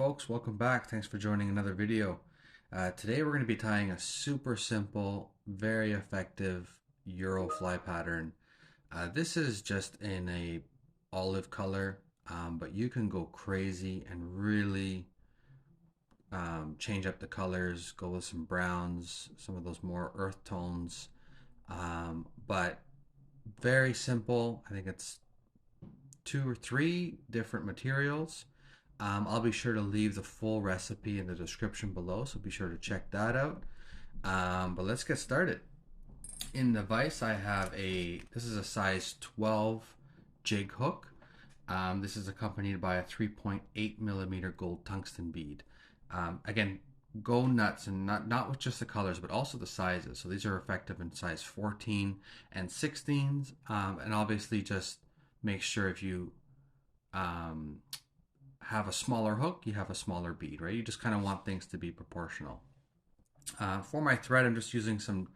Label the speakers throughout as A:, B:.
A: folks, welcome back. Thanks for joining another video. Today we're going to be tying a super simple, very effective Euro fly pattern. This is just in a olive color, but you can go crazy and really change up the colors, go with some browns, some of those more earth tones, but very simple. I think it's 2 or 3 different materials. I'll be sure to leave the full recipe in the description below, so be sure to check that out. But let's get started. In the vise, I have this is a size 12 jig hook. This is accompanied by a 3.8 millimeter gold tungsten bead. Again, go nuts, and not with just the colors, but also the sizes. So these are effective in size 14 and 16s. And obviously just make sure if you have a smaller hook, you have a smaller bead, right? You just kind of want things to be proportional. For my thread, I'm just using some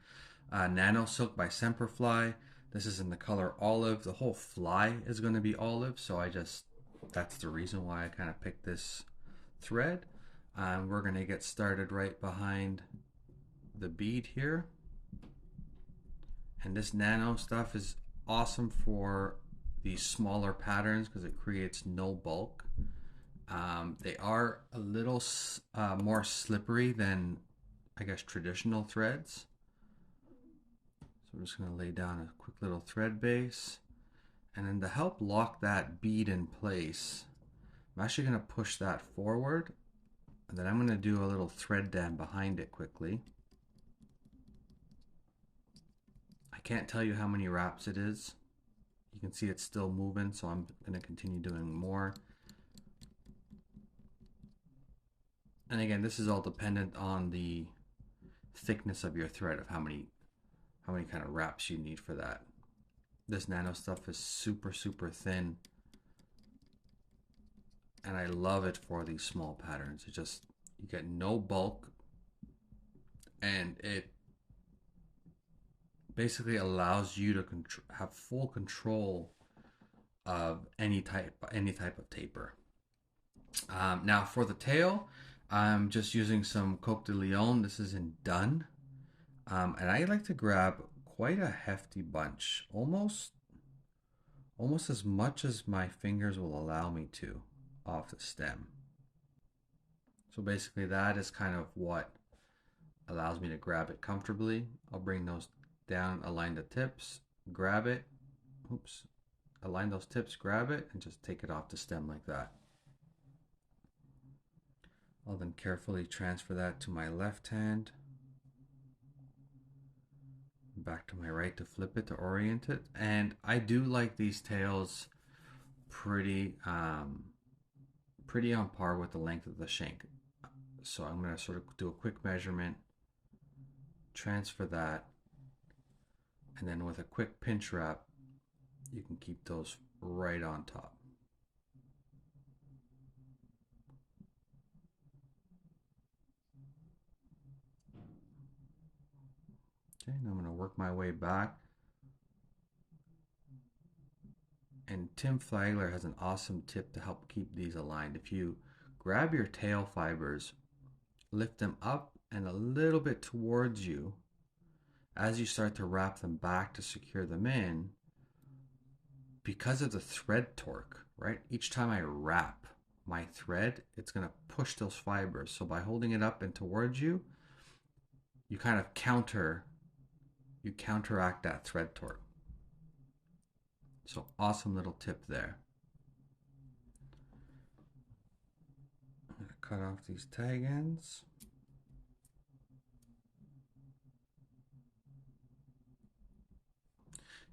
A: Nano silk by Semperfli. This is in the color olive. The whole fly is going to be olive, so that's the reason why I kind of picked this thread. We're going to get started right behind the bead here. And this Nano stuff is awesome for these smaller patterns because it creates no bulk. They are a little more slippery than, I guess, traditional threads. So I'm just going to lay down a quick little thread base. And then to help lock that bead in place, I'm actually going to push that forward. And then I'm going to do a little thread dam behind it quickly. I can't tell you how many wraps it is. You can see it's still moving, so I'm going to continue doing more. And again, this is all dependent on the thickness of your thread, of how many kind of wraps you need for that. This Nano stuff is super thin, and I love it for these small patterns. You get no bulk, and it basically allows you to have full control of any type of taper. Now for the tail, I'm just using some Coq de Leon. This is in dun. And I like to grab quite a hefty bunch, almost as much as my fingers will allow me to, off the stem. So basically that is kind of what allows me to grab it comfortably. I'll bring those down, align the tips, grab it, align those tips, grab it, and just take it off the stem like that. I'll then carefully transfer that to my left hand, back to my right to flip it, to orient it. And I do like these tails pretty on par with the length of the shank. So I'm going to sort of do a quick measurement, transfer that, and then with a quick pinch wrap, you can keep those right on top. Okay, now I'm going to work my way back. And Tim Flagler has an awesome tip to help keep these aligned. If you grab your tail fibers, lift them up and a little bit towards you, as you start to wrap them back to secure them in, because of the thread torque, right? Each time I wrap my thread, it's going to push those fibers. So by holding it up and towards you, you kind of counteract that thread torque. So awesome little tip there. I'm going to cut off these tag ends.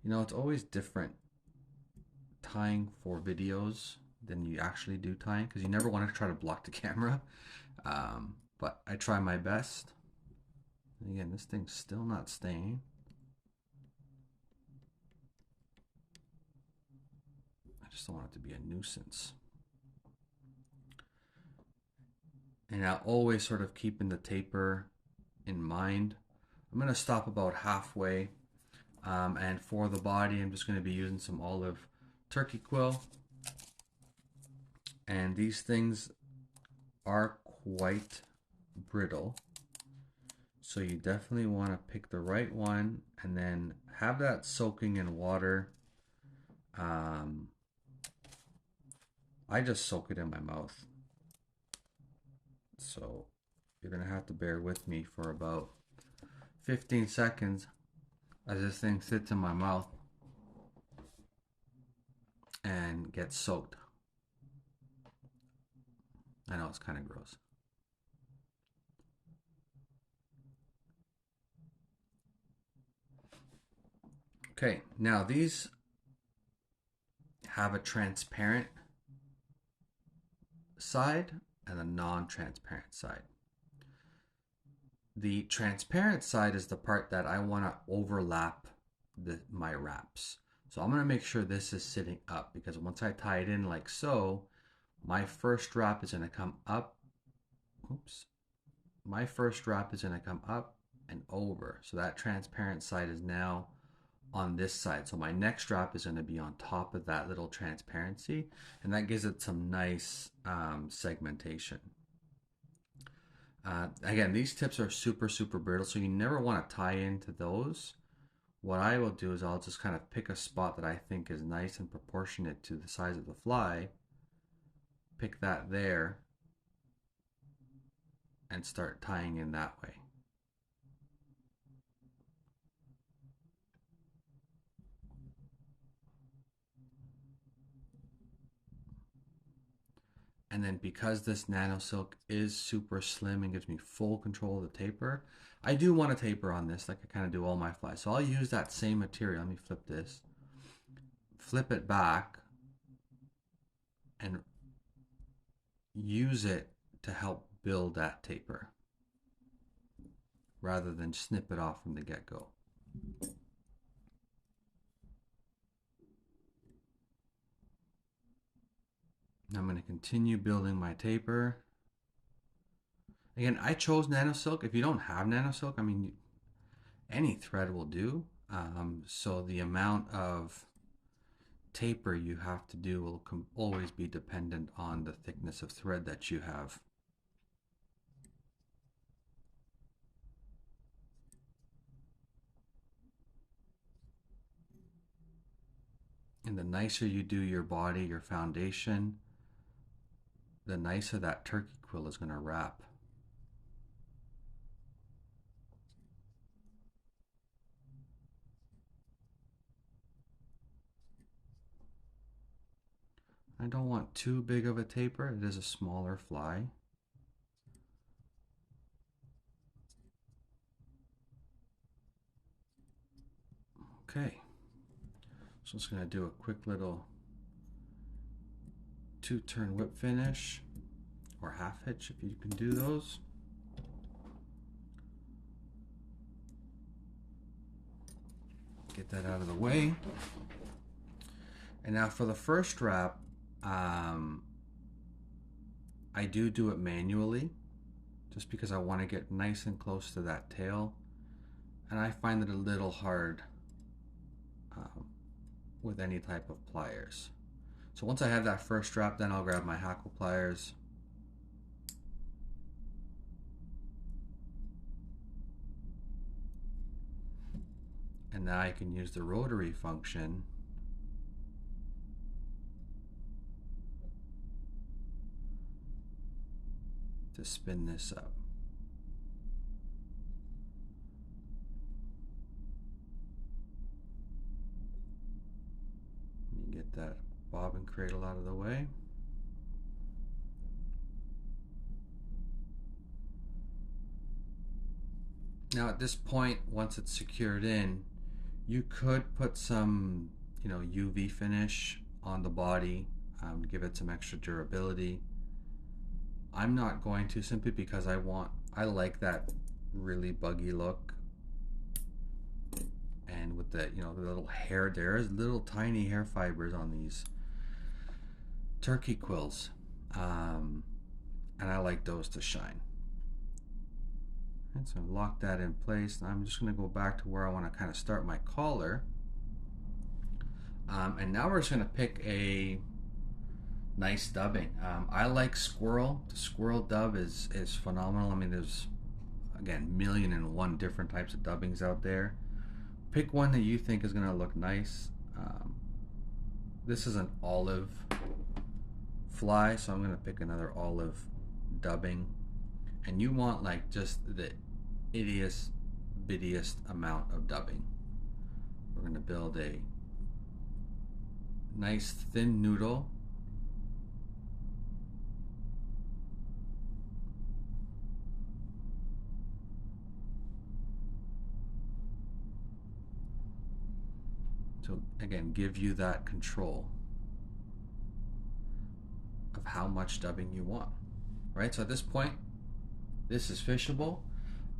A: You know, it's always different tying for videos than you actually do tying, because you never want to try to block the camera. But I try my best. And again, this thing's still not staying. I just don't want it to be a nuisance. And I always sort of keeping the taper in mind. I'm going to stop about halfway. And for the body, I'm just going to be using some olive turkey quill. And these things are quite brittle. So you definitely want to pick the right one and then have that soaking in water. I just soak it in my mouth. So you're going to have to bear with me for about 15 seconds as this thing sits in my mouth and gets soaked. I know it's kind of gross. Okay, now these have a transparent side and a non-transparent side. The transparent side is the part that I want to overlap my wraps. So I'm going to make sure this is sitting up, because once I tie it in like so, my first wrap is going to come up. Oops. My first wrap is going to come up and over. So that transparent side is now on this side. So my next wrap is going to be on top of that little transparency, and that gives it some nice segmentation. Again, these tips are super brittle, so you never want to tie into those. What I will do is I'll just kind of pick a spot that I think is nice and proportionate to the size of the fly, pick that there, and start tying in that way. And then because this nano silk is super slim and gives me full control of the taper, I do want a taper on this like I kind of do all my flies. So I'll use that same material. Let me flip this. Flip it back and use it to help build that taper rather than snip it off from the get-go. I'm going to continue building my taper. Again, I chose nano silk. If you don't have nano silk, I mean, any thread will do. So the amount of taper you have to do will always be dependent on the thickness of thread that you have. And the nicer you do your body, your foundation, the nicer that turkey quill is going to wrap. I don't want too big of a taper. It is a smaller fly. Okay. So I'm just going to do a quick little 2-turn whip finish, or half hitch if you can do those. Get that out of the way. And now for the first wrap, I do it manually just because I want to get nice and close to that tail, and I find it a little hard with any type of pliers. So once I have that first wrap, then I'll grab my hackle pliers and now I can use the rotary function to spin this up. Let me get that bobbin cradle out of the way. Now at this point, once it's secured in, you could put some, UV finish on the body, give it some extra durability. I'm not going to, simply because I like that really buggy look. And with the, the little hair, there's little tiny hair fibers on these turkey quills. And I like those to shine. And so lock that in place. And I'm just going to go back to where I want to kind of start my collar. And now we're just going to pick a nice dubbing. I like squirrel. The squirrel dub is phenomenal. I mean, there's again million and one different types of dubbings out there. Pick one that you think is gonna look nice. This is an olive fly, so I'm gonna pick another olive dubbing. And you want like just the ittiest bittiest amount of dubbing. We're gonna build a nice thin noodle. So again, give you that control of how much dubbing you want, right? So at this point, this is fishable.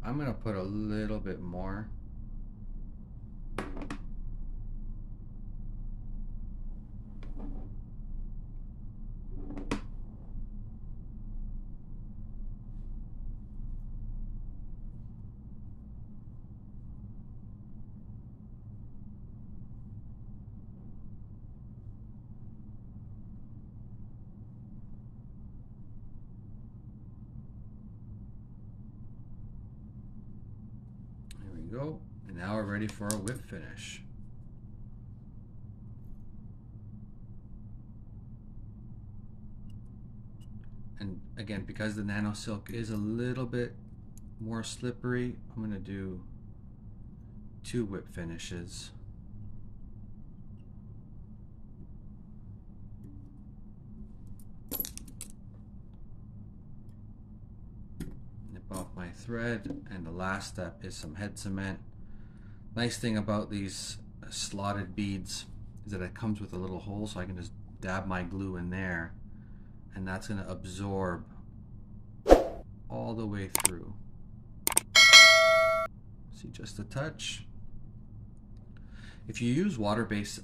A: I'm gonna put a little bit more. Go, and now we're ready for our whip finish. And again, because the nano silk is a little bit more slippery, I'm going to do 2 whip finishes. Nip off my thread, and the last step is some head cement. Nice thing about these slotted beads is that it comes with a little hole, so I can just dab my glue in there, and that's going to absorb all the way through. See, just a touch. If you use water-based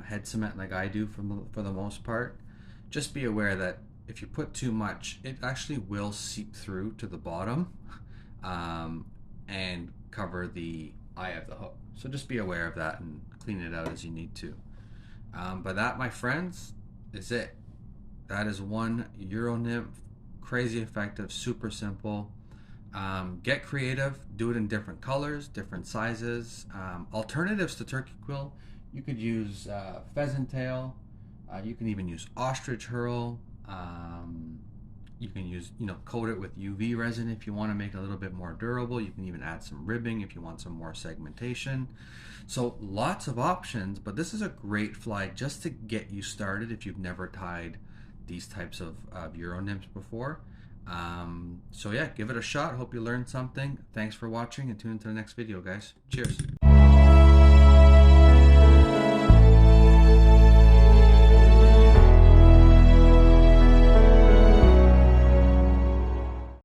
A: head cement like I do for the most part, just be aware that if you put too much, it actually will seep through to the bottom and cover the eye of the hook. So just be aware of that and clean it out as you need to. But that, my friends, is it. That is one Euro nymph. Crazy effective, super simple. Get creative, do it in different colors, different sizes. Alternatives to turkey quill, you could use pheasant tail, you can even use ostrich herl. You can use, coat it with UV resin if you want to make it a little bit more durable. You can even add some ribbing if you want some more segmentation. So lots of options, but this is a great fly just to get you started if you've never tied these types of Euro nymphs before. So yeah, give it a shot. Hope you learned something. Thanks for watching, and tune into the next video, guys. Cheers.